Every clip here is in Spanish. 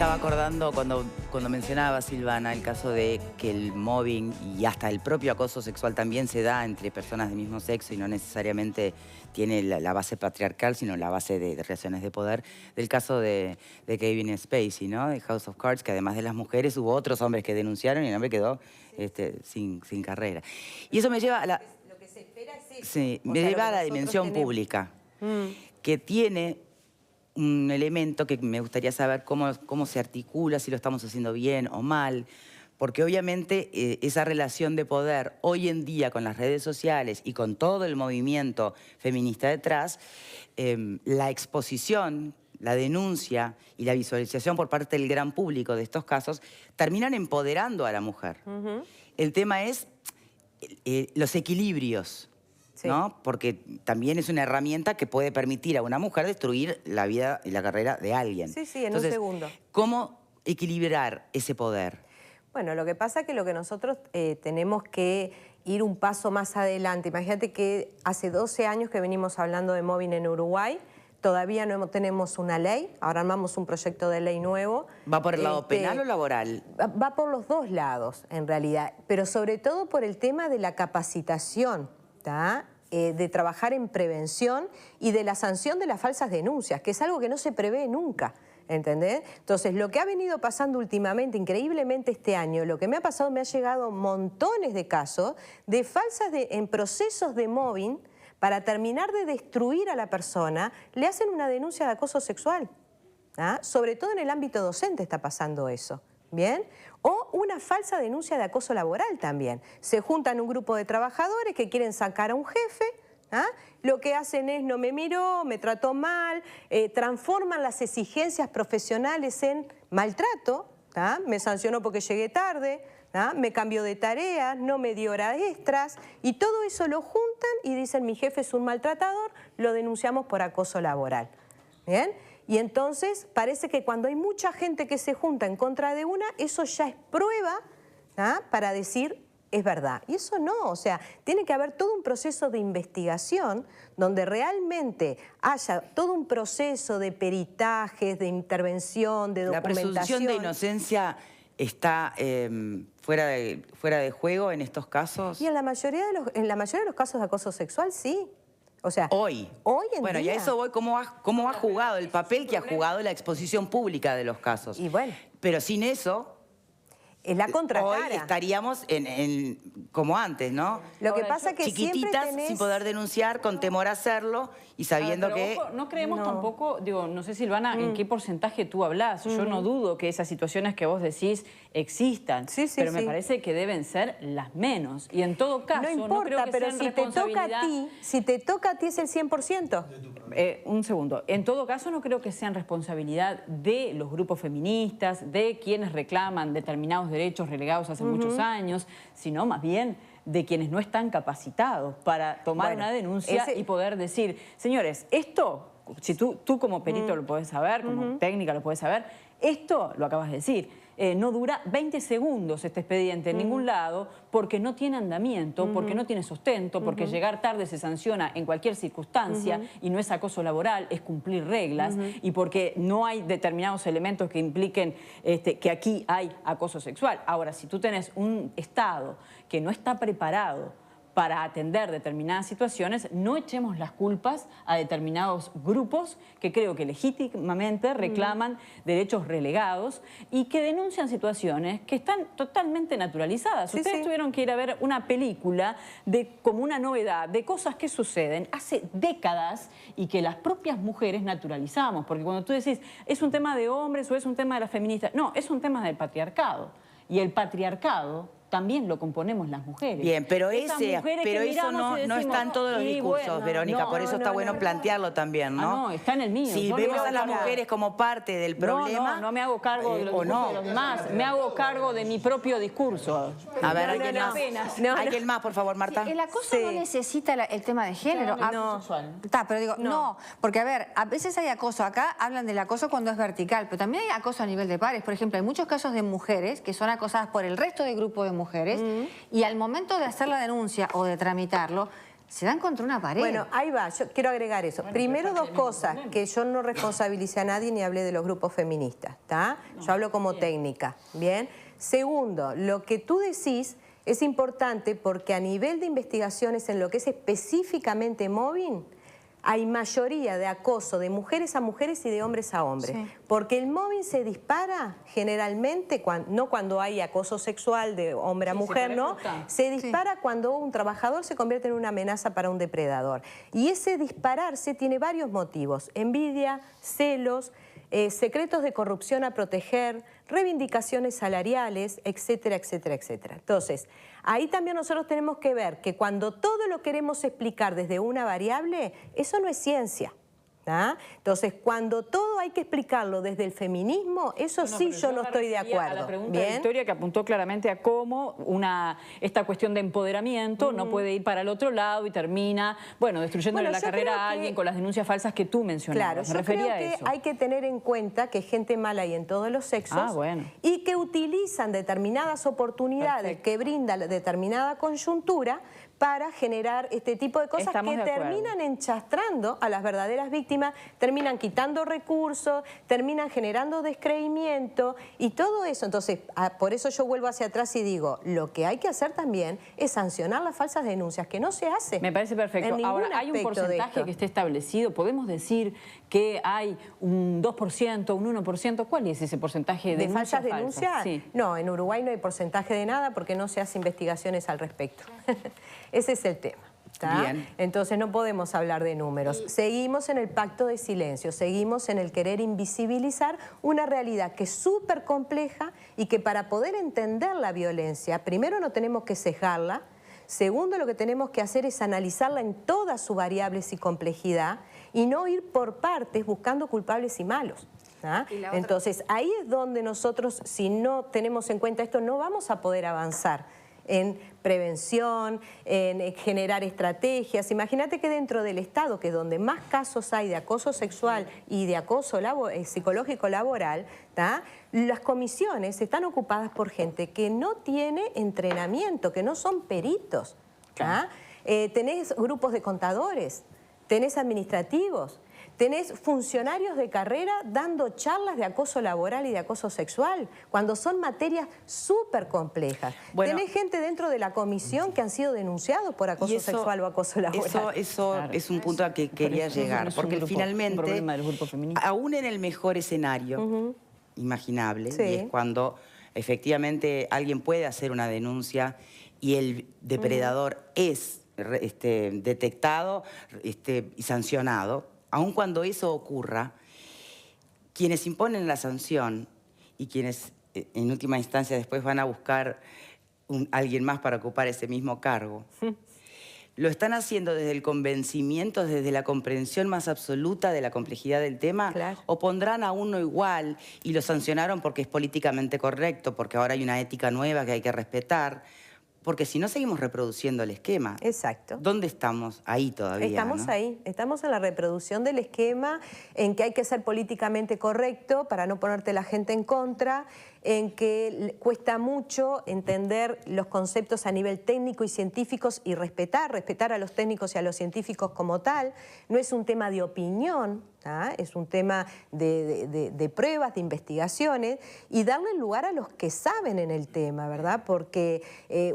estaba acordando cuando mencionaba Silvana el caso de que el mobbing y hasta el propio acoso sexual también se da entre personas del mismo sexo y no necesariamente tiene la base patriarcal, sino la base de relaciones de poder, del caso de Kevin Spacey, ¿no? De House of Cards, que además de las mujeres hubo otros hombres que denunciaron y el hombre quedó sin carrera. Y eso me lleva a la... Lo que se espera es eso. Sí, me lleva a la dimensión pública, que tiene un elemento que me gustaría saber cómo se articula, si lo estamos haciendo bien o mal, porque obviamente esa relación de poder hoy en día con las redes sociales y con todo el movimiento feminista detrás, la exposición, la denuncia y la visualización por parte del gran público de estos casos terminan empoderando a la mujer. El tema es los equilibrios. Sí. ¿No? Porque también es una herramienta que puede permitir a una mujer destruir la vida y la carrera de alguien. Sí, sí, en un segundo. ¿Cómo equilibrar ese poder? Bueno, lo que pasa es que lo que nosotros tenemos que ir un paso más adelante. Imagínate que hace 12 años que venimos hablando de mobbing en Uruguay. Todavía no tenemos una ley, ahora armamos un proyecto de ley nuevo. ¿Va por el lado penal o laboral? Va por los dos lados, en realidad, pero sobre todo por el tema de la capacitación, de trabajar en prevención y de la sanción de las falsas denuncias, que es algo que no se prevé nunca, ¿entendés? Entonces, lo que ha venido pasando últimamente, increíblemente este año, lo que me ha pasado, me ha llegado montones de casos de falsas en procesos de mobbing. Para terminar de destruir a la persona, le hacen una denuncia de acoso sexual. Sobre todo en el ámbito docente está pasando eso. ¿Bien? O una falsa denuncia de acoso laboral también. Se juntan un grupo de trabajadores que quieren sacar a un jefe, lo que hacen es no me miró, me trató mal, transforman las exigencias profesionales en maltrato, me sancionó porque llegué tarde, me cambió de tareas, no me dio horas extras, y todo eso lo juntan y dicen mi jefe es un maltratador, lo denunciamos por acoso laboral. ¿Bien? Y entonces parece que cuando hay mucha gente que se junta en contra de una, eso ya es prueba para decir es verdad. Y eso no, o sea, tiene que haber todo un proceso de investigación donde realmente haya todo un proceso de peritajes, de intervención, de documentación. ¿La presunción de inocencia está fuera de juego en estos casos? Y en la mayoría de los casos de acoso sexual, sí. O sea, hoy en día. Y a eso voy, ¿cómo ha jugado el papel que ha jugado la exposición pública de los casos? Y bueno. Pero sin eso, es la contracara. Hoy estaríamos como antes, ¿no? Lo que pasa es que chiquititas, sin poder denunciar, con temor a hacerlo y sabiendo que... Ojo, no creemos tampoco, digo, no sé, Silvana, en qué porcentaje tú hablas. Yo no dudo que esas situaciones que vos decís existan, pero me parece que deben ser las menos. Y en todo caso, no importa, no creo que pero sean si te toca a ti es el 100%. Un segundo. En todo caso, no creo que sean responsabilidad de los grupos feministas, de quienes reclaman determinados derechos relegados hace muchos años, sino más bien de quienes no están capacitados para tomar una denuncia y poder decir, señores, esto, si tú como perito lo podés saber, como técnica lo podés saber, esto lo acabas de decir. No dura 20 segundos este expediente en ningún lado porque no tiene andamiento, porque no tiene sustento, porque llegar tarde se sanciona en cualquier circunstancia y no es acoso laboral, es cumplir reglas y porque no hay determinados elementos que impliquen que aquí hay acoso sexual. Ahora, si tú tenés un Estado que no está preparado para atender determinadas situaciones, no echemos las culpas a determinados grupos que creo que legítimamente reclaman derechos relegados y que denuncian situaciones que están totalmente naturalizadas. Ustedes tuvieron que ir a ver una película como una novedad de cosas que suceden hace décadas y que las propias mujeres naturalizamos. Porque cuando tú decís, es un tema de hombres o es un tema de las feministas, no, es un tema del patriarcado. Y el patriarcado también lo componemos las mujeres. Bien, pero eso no está en todos los discursos, bueno, Verónica, por eso está bueno plantearlo también, ¿no? No, está en el mío. Si vemos a las mujeres como parte del problema... No me hago cargo de los discursos de los demás, me hago cargo de mi propio discurso. A ver, alguien más, por favor, Marta. El acoso no necesita el tema de género. Pero digo, no, porque a ver, a veces hay acoso. Acá hablan del acoso cuando es vertical, pero también hay acoso a nivel de pares. Por ejemplo, hay muchos casos de mujeres que son acosadas por el resto del grupo de mujeres y al momento de hacer la denuncia o de tramitarlo, se dan contra una pared. Bueno, ahí va, yo quiero agregar eso. Primero, dos cosas, que yo no responsabilicé a nadie ni hablé de los grupos feministas, ¿está? Yo hablo como técnica, ¿bien? Segundo, lo que tú decís es importante porque a nivel de investigaciones en lo que es específicamente mobbing, hay mayoría de acoso de mujeres a mujeres y de hombres a hombres. Sí. Porque el mobbing se dispara generalmente, no cuando hay acoso sexual de hombre a mujer, ¿no? Se dispara cuando un trabajador se convierte en una amenaza para un depredador. Y ese dispararse tiene varios motivos. Envidia, celos, secretos de corrupción a proteger, reivindicaciones salariales, etcétera, etcétera, etcétera. Entonces, ahí también nosotros tenemos que ver que cuando todo lo queremos explicar desde una variable, eso no es ciencia. ¿Ah? Entonces, cuando todo hay que explicarlo desde el feminismo, eso sí yo no estoy de acuerdo. A la pregunta de Victoria, que apuntó claramente a cómo esta cuestión de empoderamiento no puede ir para el otro lado y termina, bueno, destruyéndole la carrera a alguien con las denuncias falsas que tú mencionabas. Claro, yo creo que hay que tener en cuenta que gente mala hay en todos los sexos y que utilizan determinadas oportunidades que brinda determinada coyuntura para generar este tipo de cosas que terminan enchastrando a las verdaderas víctimas, terminan quitando recursos, terminan generando descreimiento y todo eso. Entonces, por eso yo vuelvo hacia atrás y digo, lo que hay que hacer también es sancionar las falsas denuncias, que no se hace. Me parece perfecto. Ahora, ¿hay un porcentaje que esté establecido? ¿Podemos decir que hay un 2%, un 1%? ¿Cuál es ese porcentaje de falsas denuncias? Sí. No, en Uruguay no hay porcentaje de nada porque no se hacen investigaciones al respecto. Ese es el tema. Bien. Entonces no podemos hablar de números. Seguimos en el pacto de silencio, seguimos en el querer invisibilizar una realidad que es súper compleja y que para poder entender la violencia, primero no tenemos que sesgarla, segundo lo que tenemos que hacer es analizarla en todas sus variables y complejidad y no ir por partes buscando culpables y malos. ¿Ah? Entonces ahí es donde nosotros, si no tenemos en cuenta esto, no vamos a poder avanzar en prevención, en generar estrategias. Imagínate que dentro del Estado, que es donde más casos hay de acoso sexual y de acoso psicológico laboral, las comisiones están ocupadas por gente que no tiene entrenamiento, que no son peritos. Tenés grupos de contadores, tenés administrativos, tenés funcionarios de carrera dando charlas de acoso laboral y de acoso sexual, cuando son materias súper complejas. Tenés gente dentro de la comisión que han sido denunciados por acoso sexual o acoso laboral. Eso es un punto a que quería llegar, porque finalmente, aún en el mejor escenario imaginable, y es cuando efectivamente alguien puede hacer una denuncia y el depredador es detectado y sancionado, aun cuando eso ocurra, quienes imponen la sanción y quienes en última instancia después van a buscar alguien más para ocupar ese mismo cargo, lo están haciendo desde el convencimiento, desde la comprensión más absoluta de la complejidad del tema, o pondrán a uno igual y lo sancionaron porque es políticamente correcto, porque ahora hay una ética nueva que hay que respetar. Porque si no seguimos reproduciendo el esquema. Exacto. ¿Dónde estamos? Ahí todavía, Estamos ahí. Estamos en la reproducción del esquema, en que hay que ser políticamente correcto para no ponerte la gente en contra, en que cuesta mucho entender los conceptos a nivel técnico y científicos y respetar a los técnicos y a los científicos como tal. No es un tema de opinión, es un tema de pruebas, de investigaciones y darle lugar a los que saben en el tema, ¿verdad? Porque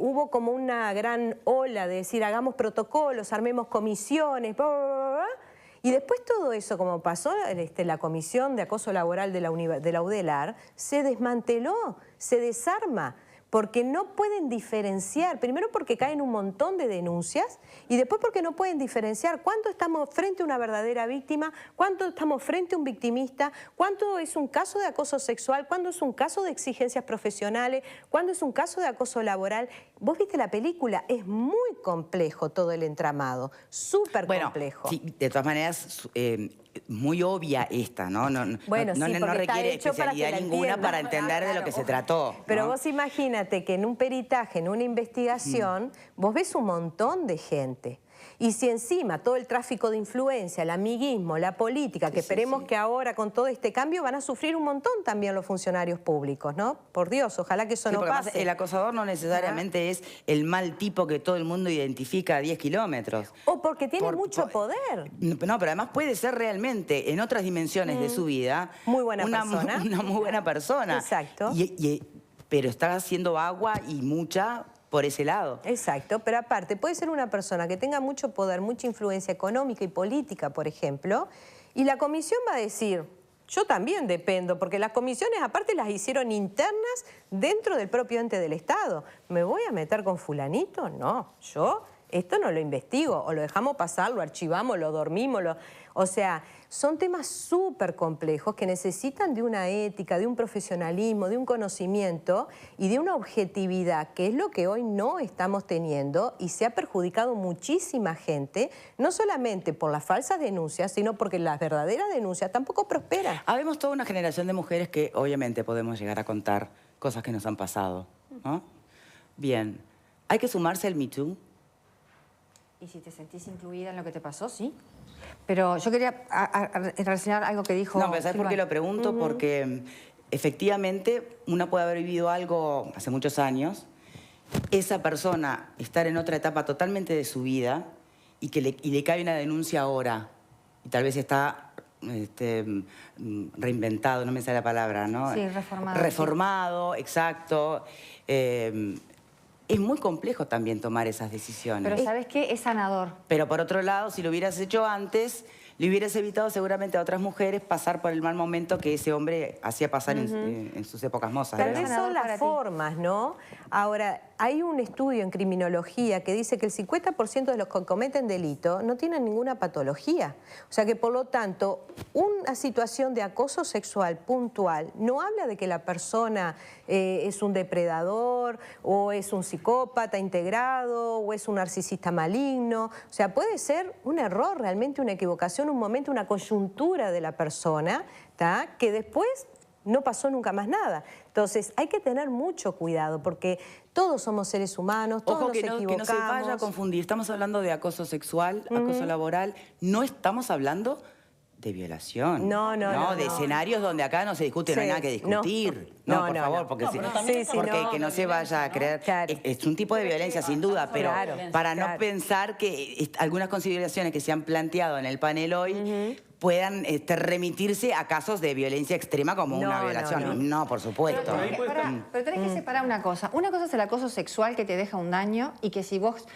hubo como una gran ola de decir hagamos protocolos, armemos comisiones, bla, bla, bla, bla. Y después todo eso, como pasó la comisión de acoso laboral de la UDELAR, se desmanteló, se desarma, porque no pueden diferenciar, primero porque caen un montón de denuncias y después porque no pueden diferenciar cuánto estamos frente a una verdadera víctima, cuánto estamos frente a un victimista, cuánto es un caso de acoso sexual, cuándo es un caso de exigencias profesionales, cuándo es un caso de acoso laboral. Vos viste la película, es muy complejo todo el entramado, súper complejo. Sí, de todas maneras, muy obvia esta, ¿no? No requiere especialidad ninguna para entender de lo que se trató. Pero vos imagínate que en un peritaje, en una investigación, vos ves un montón de gente. Y si encima todo el tráfico de influencia, el amiguismo, la política, que esperemos que ahora con todo este cambio van a sufrir un montón también los funcionarios públicos, ¿no? Por Dios, ojalá que eso no pase. El acosador no necesariamente es el mal tipo que todo el mundo identifica a 10 kilómetros. O porque tiene mucho poder. No, pero además puede ser realmente en otras dimensiones de su vida muy buena persona. Una muy buena persona. Exacto. Pero está haciendo agua y mucha por ese lado. Exacto, pero aparte puede ser una persona que tenga mucho poder, mucha influencia económica y política, por ejemplo, y la comisión va a decir, yo también dependo, porque las comisiones aparte las hicieron internas dentro del propio ente del Estado. ¿Me voy a meter con fulanito? No, yo esto no lo investigo, o lo dejamos pasar, lo archivamos, lo dormimos, o sea, son temas súper complejos que necesitan de una ética, de un profesionalismo, de un conocimiento y de una objetividad, que es lo que hoy no estamos teniendo y se ha perjudicado muchísima gente, no solamente por las falsas denuncias, sino porque las verdaderas denuncias tampoco prosperan. Habemos toda una generación de mujeres que obviamente podemos llegar a contar cosas que nos han pasado, ¿no? Bien, ¿hay que sumarse al Me Too? Y si te sentís incluida en lo que te pasó, sí. Pero yo quería relacionar algo que dijo... No, pero ¿sabes por qué lo pregunto? Porque efectivamente una puede haber vivido algo hace muchos años, esa persona estar en otra etapa totalmente de su vida y que le cae una denuncia ahora y tal vez está reinventado, no me sale la palabra, ¿no? Sí, reformado. Reformado, exacto. Es muy complejo también tomar esas decisiones. Pero ¿sabes qué? Es sanador. Pero por otro lado, si lo hubieras hecho antes, le hubieras evitado seguramente a otras mujeres pasar por el mal momento que ese hombre hacía pasar en sus épocas mozas. Tal vez son las formas, ¿no? Ahora, hay un estudio en criminología que dice que el 50% de los que cometen delito no tienen ninguna patología. O sea que, por lo tanto, una situación de acoso sexual puntual no habla de que la persona es un depredador o es un psicópata integrado o es un narcisista maligno. O sea, puede ser un error, realmente una equivocación, un momento, una coyuntura de la persona, ¿tá? Que después no pasó nunca más nada. Entonces, hay que tener mucho cuidado porque todos somos seres humanos, todos nos equivocamos. Que no se vaya a confundir. Estamos hablando de acoso sexual, acoso laboral. No estamos hablando de violación. No, de escenarios donde acá no se discute, no hay nada que discutir. No, por favor, porque que no se vaya a creer. Claro. Es un tipo de violencia, sin duda, pero para no pensar que algunas consideraciones que se han planteado en el panel hoy puedan remitirse a casos de violencia extrema como una violación. No, por supuesto. Pero tenés que separar una cosa. Una cosa es el acoso sexual que te deja un daño y que si vos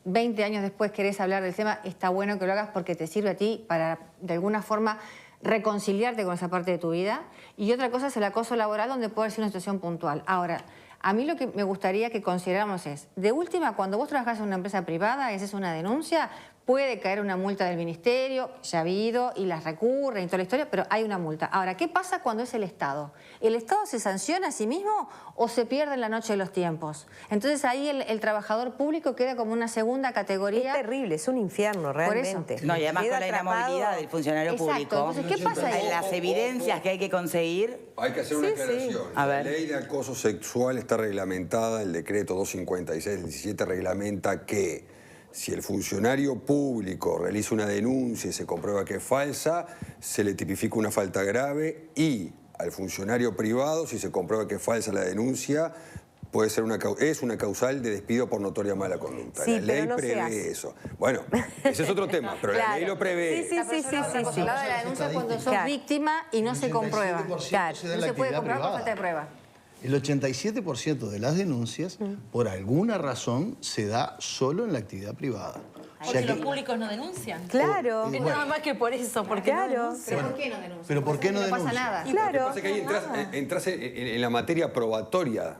20 años después querés hablar del tema, está bueno que lo hagas porque te sirve a ti para, de alguna forma, reconciliarte con esa parte de tu vida. Y otra cosa es el acoso laboral, donde puede ser una situación puntual. Ahora, a mí lo que me gustaría que consideráramos es, de última, cuando vos trabajás en una empresa privada y haces una denuncia, puede caer una multa del ministerio, ya ha habido, y las recurren y toda la historia, pero hay una multa. Ahora, ¿qué pasa cuando es el Estado? ¿El Estado se sanciona a sí mismo o se pierde en la noche de los tiempos? Entonces ahí el trabajador público queda como una segunda categoría. Es terrible, es un infierno realmente. No, y además con la inamovilidad del funcionario público. Entonces, ¿qué pasa ahí? Las evidencias que hay que conseguir. Hay que hacer una aclaración. La ley de acoso sexual está reglamentada, el decreto 256 del 17 reglamenta que si el funcionario público realiza una denuncia y se comprueba que es falsa, se le tipifica una falta grave y al funcionario privado, si se comprueba que es falsa la denuncia, es una causal de despido por notoria mala conducta. Sí, la ley no prevé eso. Bueno, ese es otro tema, pero la ley lo prevé. Sí. La denuncia cuando sos víctima y no se comprueba. Claro. No se puede comprobar por falta de prueba. El 87% de las denuncias, por alguna razón, se da solo en la actividad privada. Porque los públicos no denuncian. Claro. Nada más que por eso, porque no denuncian. ¿Pero por qué no denuncian? ¿Pero por qué no denuncian? No pasa nada. Claro. Lo que pasa es que ahí entras en la materia probatoria,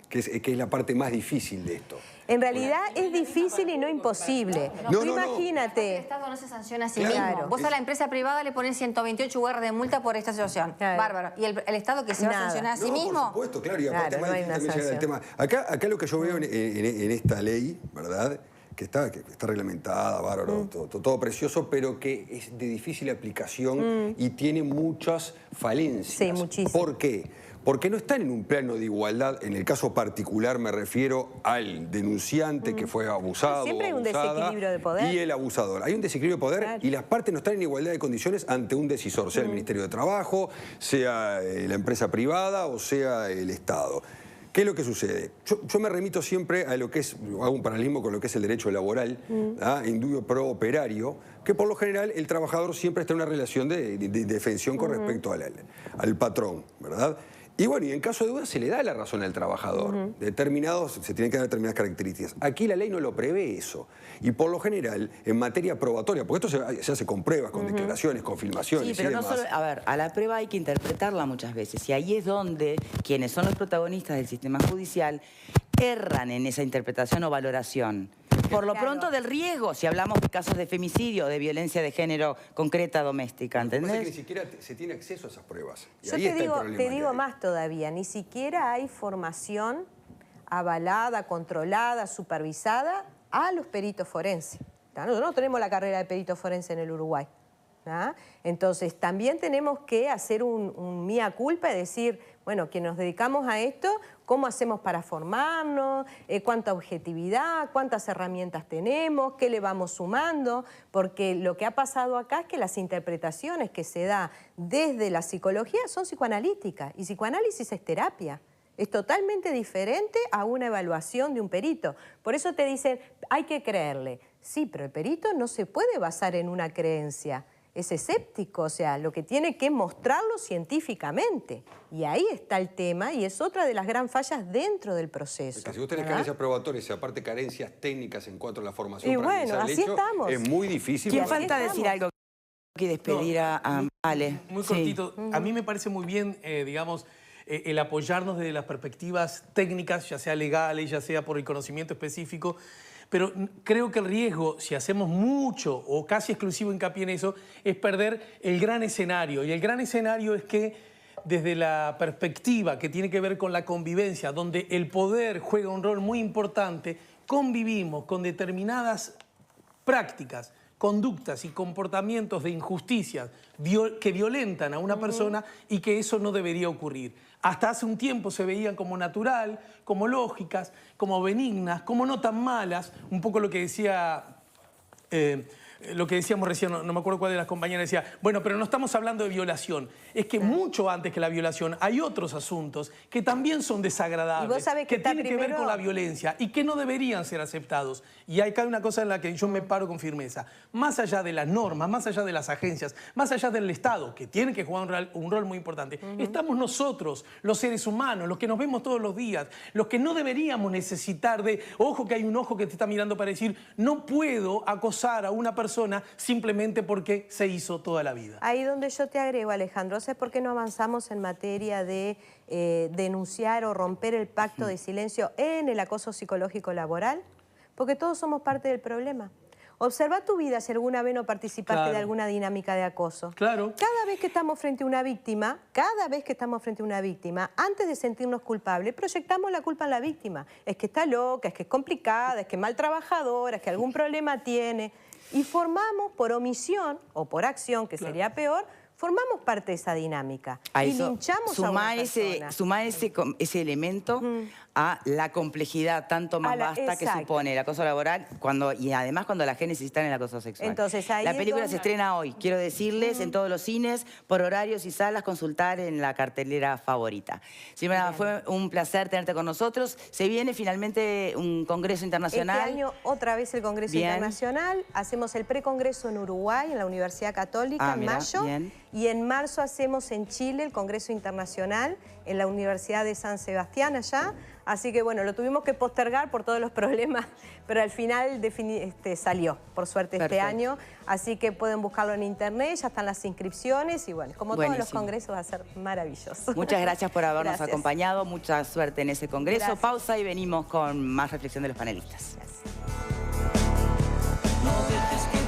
que es la parte más difícil de esto. En realidad es difícil y no imposible. Tú imagínate. El Estado no se sanciona a sí mismo. Vos a la empresa privada le pones 128 UR de multa por esta situación. Claro. Bárbaro. ¿Y el Estado que se va a sancionar a sí mismo? Por supuesto, claro. Y aparte Claro, no hay una también llega el tema. Acá lo que yo veo en esta ley, ¿verdad?, que está reglamentada, bárbaro, todo precioso, pero que es de difícil aplicación y tiene muchas falencias. Sí, muchísimas. ¿Por qué? porque no están en un plano de igualdad. En el caso particular me refiero al denunciante que fue abusado Siempre hay o un abusada, desequilibrio de poder. y el abusador. Hay un desequilibrio de poder, Claro. y las partes no están en igualdad de condiciones ante un decisor, sea el Ministerio de Trabajo, sea la empresa privada o sea el Estado. ¿Qué es lo que sucede? Yo me remito siempre a lo que es, hago un paralelismo con lo que es el derecho laboral, indubio pro operario, que por lo general el trabajador siempre está en una relación de defensión con respecto al patrón, ¿verdad? Y bueno, y en caso de duda se le da la razón al trabajador. Se tienen que dar determinadas características. Aquí la ley no lo prevé eso. Y por lo general, en materia probatoria, porque esto se hace con pruebas, con declaraciones, con filmaciones Sí, pero y no demás. solo, a ver, a la prueba hay que interpretarla muchas veces. Y ahí es donde quienes son los protagonistas del sistema judicial erran en esa interpretación o valoración. Por lo pronto del riesgo, si hablamos de casos de femicidio o de violencia de género concreta doméstica, Lo que pasa es ¿entendés? que ni siquiera se tiene acceso a esas pruebas. Y Yo ahí te está el digo, problema te que digo hay. más todavía, ni siquiera hay formación avalada, controlada, supervisada a los peritos forenses. Nosotros no tenemos la carrera de perito forense en el Uruguay. ¿Ah? Entonces, también tenemos que hacer un mea culpa y decir, bueno, que nos dedicamos a esto, ¿cómo hacemos para formarnos? ¿Cuánta objetividad? ¿Cuántas herramientas tenemos? ¿Qué le vamos sumando? Porque lo que ha pasado acá es que las interpretaciones que se da desde la psicología son psicoanalíticas, y psicoanálisis es terapia. Es totalmente diferente a una evaluación de un perito. Por eso te dicen, hay que creerle. Sí, pero el perito no se puede basar en una creencia. Es escéptico, o sea, lo que tiene que mostrarlo científicamente. Y ahí está el tema, y es otra de las gran fallas dentro del proceso. Es que si vos tenés carencias probatorias y aparte carencias técnicas en cuanto a la formación Y para bueno, realizar el así hecho, estamos. es muy difícil. ¿Quién para- falta decir algo que despedir a Ale? Muy Sí. cortito. A mí me parece muy bien, digamos, el apoyarnos desde las perspectivas técnicas, ya sea legales, ya sea por el conocimiento específico, pero creo que el riesgo, si hacemos mucho o casi exclusivo hincapié en eso, es perder el gran escenario. Y el gran escenario es que desde la perspectiva que tiene que ver con la convivencia, donde el poder juega un rol muy importante, convivimos con determinadas prácticas, conductas y comportamientos de injusticias que violentan a una persona y que eso no debería ocurrir. Hasta hace un tiempo se veían como natural, como lógicas, como benignas, como no tan malas, un poco lo que decía... lo que decíamos recién, no me acuerdo cuál de las compañeras decía, bueno, pero no estamos hablando de violación. Es que mucho antes que la violación hay otros asuntos que también son desagradables, Y vos sabés que tienen que ver primero- con la violencia y que no deberían ser aceptados. Y hay acá una cosa en la que yo me paro con firmeza. Más allá de las normas, más allá de las agencias, más allá del Estado, que tiene que jugar un rol muy importante, estamos nosotros, los seres humanos, los que nos vemos todos los días, los que no deberíamos necesitar de, ojo que hay un ojo que te está mirando para decir, no puedo acosar a una persona simplemente porque se hizo toda la vida. Ahí donde yo te agrego, Alejandro, ¿sabes por qué no avanzamos en materia de denunciar o romper el pacto de silencio en el acoso psicológico laboral? Porque todos somos parte del problema. Observa tu vida si alguna vez no participaste Claro. de alguna dinámica de acoso. Claro. Cada vez que estamos frente a una víctima, antes de sentirnos culpables, proyectamos la culpa en la víctima. Es que está loca, es que es complicada, es que es mal trabajadora, es que algún problema tiene. Y formamos por omisión o por acción, que sería peor, formamos parte de esa dinámica. A Y eso, linchamos a una persona. sumá ese elemento a la complejidad tanto más vasta que exacto. supone el acoso laboral y además cuando la gente está en el acoso sexual. Entonces, ahí la es película donde- se estrena hoy, quiero decirles, en todos los cines, por horarios y salas, consultar en la cartelera favorita. Silvana, fue un placer tenerte con nosotros. Se viene finalmente un congreso internacional. Este año otra vez el Congreso Bien. Internacional. Hacemos el precongreso en Uruguay, en la Universidad Católica, en Mira, mayo. bien. Y en marzo hacemos en Chile el Congreso Internacional, en la Universidad de San Sebastián, allá. Así que bueno, lo tuvimos que postergar por todos los problemas, pero al final salió, por suerte, este Perfecto. año. Así que pueden buscarlo en internet, ya están las inscripciones y bueno, como todos los Buenísimo. congresos va a ser maravilloso. Muchas gracias por habernos Gracias. acompañado, mucha suerte en ese congreso. Gracias. Pausa y venimos con más reflexión de los panelistas. Gracias. No dejes que